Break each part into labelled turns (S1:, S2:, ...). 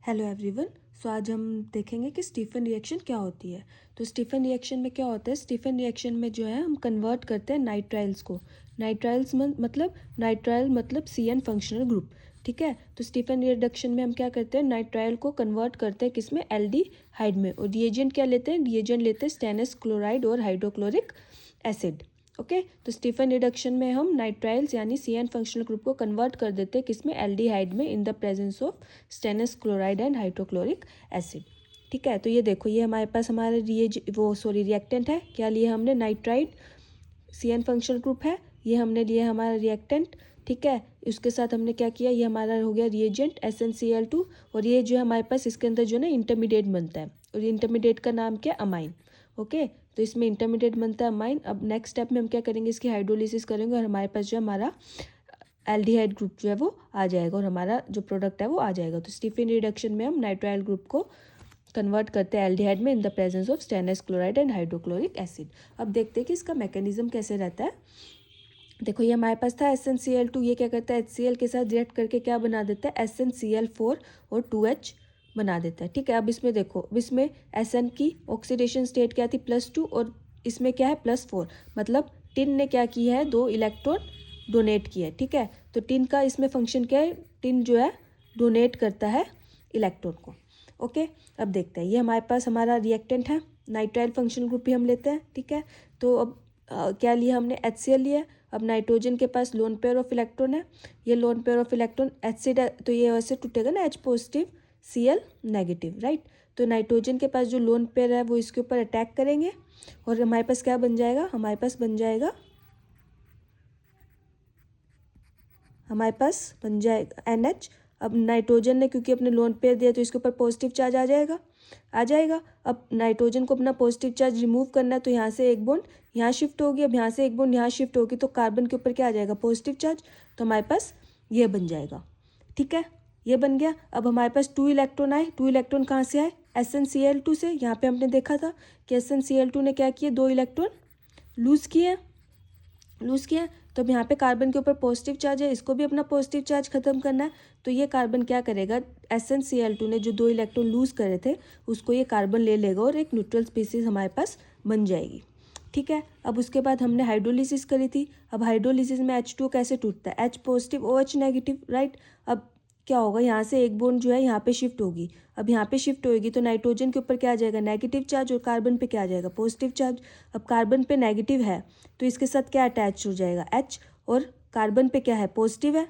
S1: Hello everyone. सो आज हम देखेंगे कि स्टीफन रिएक्शन क्या होती है। तो स्टीफन रिएक्शन में क्या होता है, स्टीफन रिएक्शन में जो है हम कन्वर्ट करते हैं नाइट्राइल्स को। नाइट्राइल्स नाइट्राइल मतलब CN फंक्शनल ग्रुप, ठीक है। तो स्टीफन रिडक्शन में हम क्या करते हैं, नाइट्राइल को कन्वर्ट करते हैं किसमें, एल्डिहाइड में। और रिएजेंट क्या लेते हैं, रिएजेंट लेते हैं स्टेनस क्लोराइड और हाइड्रोक्लोरिक एसिड। ओके तो स्टीफन रिडक्शन में हम नाइट्राइल्स यानी CN फंक्शनल ग्रुप को कन्वर्ट कर देते हैं किसमें, एल्डिहाइड में, in the presence of stannous chloride and hydrochloric acid. ठीक है, तो ये देखो, ये हमारे पास हमारा रिएक्टेंट है। क्या लिया हमने, नाइट्राइड CN फंक्शनल ग्रुप है, ये हमने लिया हमारा रिएक्टेंट। ठीक है, उसके साथ हमने क्या किया, ये हमारा हो गया रिएजेंट SnCl2। और ये जो है हमारे पास इसके अंदर जो है ना इंटरमीडिएट बनता है, और इंटरमीडिएट का नाम क्या, अमाइन। ओके तो इसमें इंटरमीडिएट बनता है अमाइन। अब नेक्स्ट स्टेप में हम क्या करेंगे, इसकी हाइड्रोलिसिस करेंगे और हमारे पास जो हमारा एल्डिहाइड ग्रुप जो है वो आ जाएगा और हमारा जो प्रोडक्ट है वो आ जाएगा। तो स्टीफन रिडक्शन में हम नाइट्राइल ग्रुप को कन्वर्ट करते हैं एल्डिहाइड में in the presence of stannous chloride and hydrochloric acid. अब देखते हैं कि इसका मैकेनिज्म कैसे रहता है। देखो, ये हमारे पास था SnCl2, ये क्या करता है HCl के साथ रिएक्ट करके क्या बना देता है, SnCl4 और 2H बना देता है। ठीक है, अब इसमें देखो, अब इसमें Sn की ऑक्सीडेशन स्टेट क्या थी, +2, और इसमें क्या है +4। मतलब टिन ने क्या किया है, 2 इलेक्ट्रॉन डोनेट किया है। ठीक है, तो टिन का इसमें फंक्शन क्या है, टिन जो है डोनेट करता है इलेक्ट्रॉन को। ओके अब देखते हैं, ये हमारे पास हमारा रिएक्टेंट है, नाइट्राइल फंक्शनल ग्रुप भी हम लेते हैं। ठीक है, तो अब क्या लिया हमने, HCl लिया। अब नाइट्रोजन के पास लोन पेयर ऑफ इलेक्ट्रॉन है, ये lone pair of electron acid है, तो ये वैसे टूटेगा ना, H positive Cl negative, right. तो नाइट्रोजन के पास जो लोन पेयर है वो इसके ऊपर अटैक करेंगे और हमारे पास क्या बन जाएगा, हमारे पास बन जाएगा NH। अब नाइट्रोजन ने क्योंकि अपने लोन पेयर दिया तो इसके ऊपर पॉजिटिव चार्ज आ जाएगा। अब नाइट्रोजन को अपना पॉजिटिव चार्ज रिमूव करना है, तो यहाँ से एक बॉन्ड यहाँ शिफ्ट होगी, अब यहाँ से एक बॉन्ड यहाँ शिफ्ट होगी, तो कार्बन के ऊपर क्या आ जाएगा, पॉजिटिव चार्ज। तो हमारे पास ये बन जाएगा। ठीक है, ये बन गया। अब हमारे पास 2 इलेक्ट्रॉन आए, 2 इलेक्ट्रॉन कहाँ से आए, SnCl2 से। यहाँ पे हमने देखा था कि SnCl2 ने क्या किया, 2 इलेक्ट्रॉन लूज़ किए। तो अब यहाँ पे कार्बन के ऊपर पॉजिटिव चार्ज है, इसको भी अपना पॉजिटिव चार्ज खत्म करना है। तो ये कार्बन क्या करेगा, SnCl2 ने जो 2 इलेक्ट्रॉन लूज करे थे उसको ये कार्बन ले लेगा और एक न्यूट्रल स्पीसीज हमारे पास बन जाएगी। ठीक है, अब उसके बाद हमने हाइड्रोलिसिस करी थी। अब हाइड्रोलिसिस में H2 कैसे टूटता है, H positive OH negative, right. अब क्या होगा, यहाँ से एक बॉन्ड जो है यहाँ पे शिफ्ट होगी। अब यहाँ पे शिफ्ट होगी तो नाइट्रोजन के ऊपर क्या आ जाएगा, नेगेटिव चार्ज, और कार्बन पे क्या आ जाएगा, पॉजिटिव चार्ज। अब कार्बन पे नेगेटिव है तो इसके साथ क्या अटैच हो जाएगा, H, और कार्बन पे क्या है, पॉजिटिव है,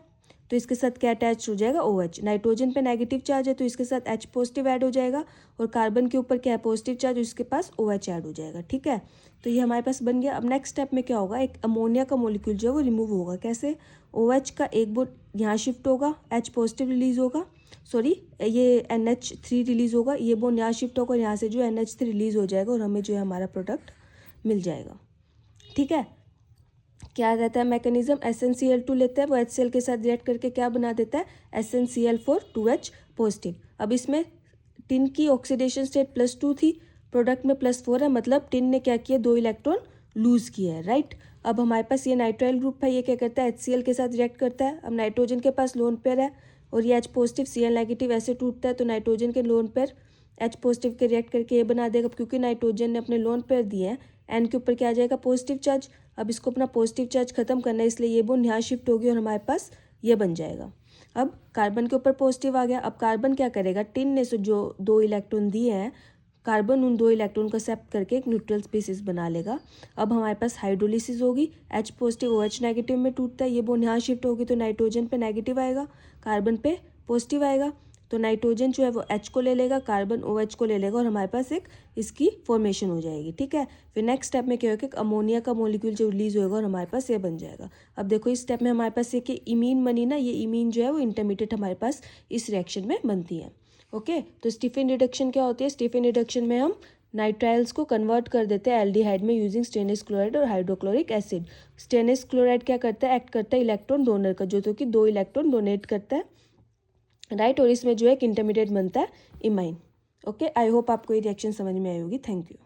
S1: तो इसके साथ क्या अटैच हो जाएगा, OH। नाइट्रोजन पे नेगेटिव चार्ज है तो इसके साथ H पॉजिटिव ऐड हो जाएगा, और कार्बन के ऊपर क्या है, पॉजिटिव चार्ज, इसके पास OH ऐड हो जाएगा। ठीक है, तो ये हमारे पास बन गया। अब नेक्स्ट स्टेप में क्या होगा, एक अमोनिया का मोलिक्यूल जो है वो रिमूव होगा। कैसे, OH का एक बॉन्ड यहाँ शिफ्ट होगा, H पॉजिटिव रिलीज होगा, सॉरी ये NH3 रिलीज होगा, ये बॉन्ड यहाँ शिफ्ट होगा, यहाँ से जो NH3 रिलीज हो जाएगा और हमें जो है हमारा प्रोडक्ट मिल जाएगा। ठीक है, क्या रहता है मैकेनिज्म, SnCl2 लेता है, वो HCl के साथ रिएक्ट करके क्या बना देता है, SnCl4 2H पॉजिटिव। अब इसमें टिन की ऑक्सीडेशन स्टेट +2 थी, प्रोडक्ट में +4 है, मतलब टिन ने क्या किया, 2 इलेक्ट्रॉन लूज किया है, राइट। अब हमारे पास ये नाइट्राइल ग्रुप है, ये क्या करता है, HCl के साथ रिएक्ट करता है। अब नाइट्रोजन के पास लोन पेयर है और ये H पॉजिटिव Cl नेगेटिव ऐसे टूटता है, तो नाइट्रोजन के लोन पेयर H पॉजिटिव के रिएक्ट करके ये बना देगा। क्योंकि नाइट्रोजन ने अपने लोन पेयर दिए हैं, N के ऊपर क्या आ जाएगा, पॉजिटिव चार्ज। अब इसको अपना पॉजिटिव चार्ज खत्म करना है, इसलिए ये बॉन्ड यहाँ शिफ्ट होगी और हमारे पास ये बन जाएगा। अब कार्बन के ऊपर पॉजिटिव आ गया। अब कार्बन क्या करेगा, टिन ने जो 2 इलेक्ट्रॉन दिए हैं, कार्बन उन 2 इलेक्ट्रॉन को एक्सेप्ट करके एक न्यूट्रल स्पीसीज बना लेगा। अब हमारे पास हाइड्रोलिसिस होगी, H पॉजिटिव OH नेगेटिव में टूटता है, ये बॉन्ड यहाँ शिफ्ट होगी तो नाइट्रोजन पे नेगेटिव आएगा, कार्बन पे पॉजिटिव आएगा, तो नाइट्रोजन जो है वो H को ले लेगा, कार्बन OH को ले लेगा और हमारे पास एक इसकी फॉर्मेशन हो जाएगी। ठीक है, फिर नेक्स्ट स्टेप में क्या होगा कि अमोनिया का मॉलिक्यूल जो रिलीज होगा और हमारे पास ये बन जाएगा। अब देखो, इस स्टेप में हमारे पास ये कि इमीन बनी ना, ये इमीन जो है वो इंटरमीडिएट हमारे पास इस रिएक्शन में बनती है। ओके, तो स्टीफन रिडक्शन क्या होती है, स्टीफन रिडक्शन में हम नाइट्राइल्स को कन्वर्ट कर देते हैं एल्डिहाइड में यूजिंग स्टेनस क्लोराइड और हाइड्रोक्लोरिक एसिड। स्टेनस क्लोराइड क्या करता है, एक्ट करता है इलेक्ट्रॉन डोनर का, जो तो कि 2 इलेक्ट्रॉन डोनेट करता है, राइट। और इसमें जो है एक इंटरमीडिएट बनता है इमाइन। ओके, आई होप आपको ये रिएक्शन समझ में आई होगी। Thank you.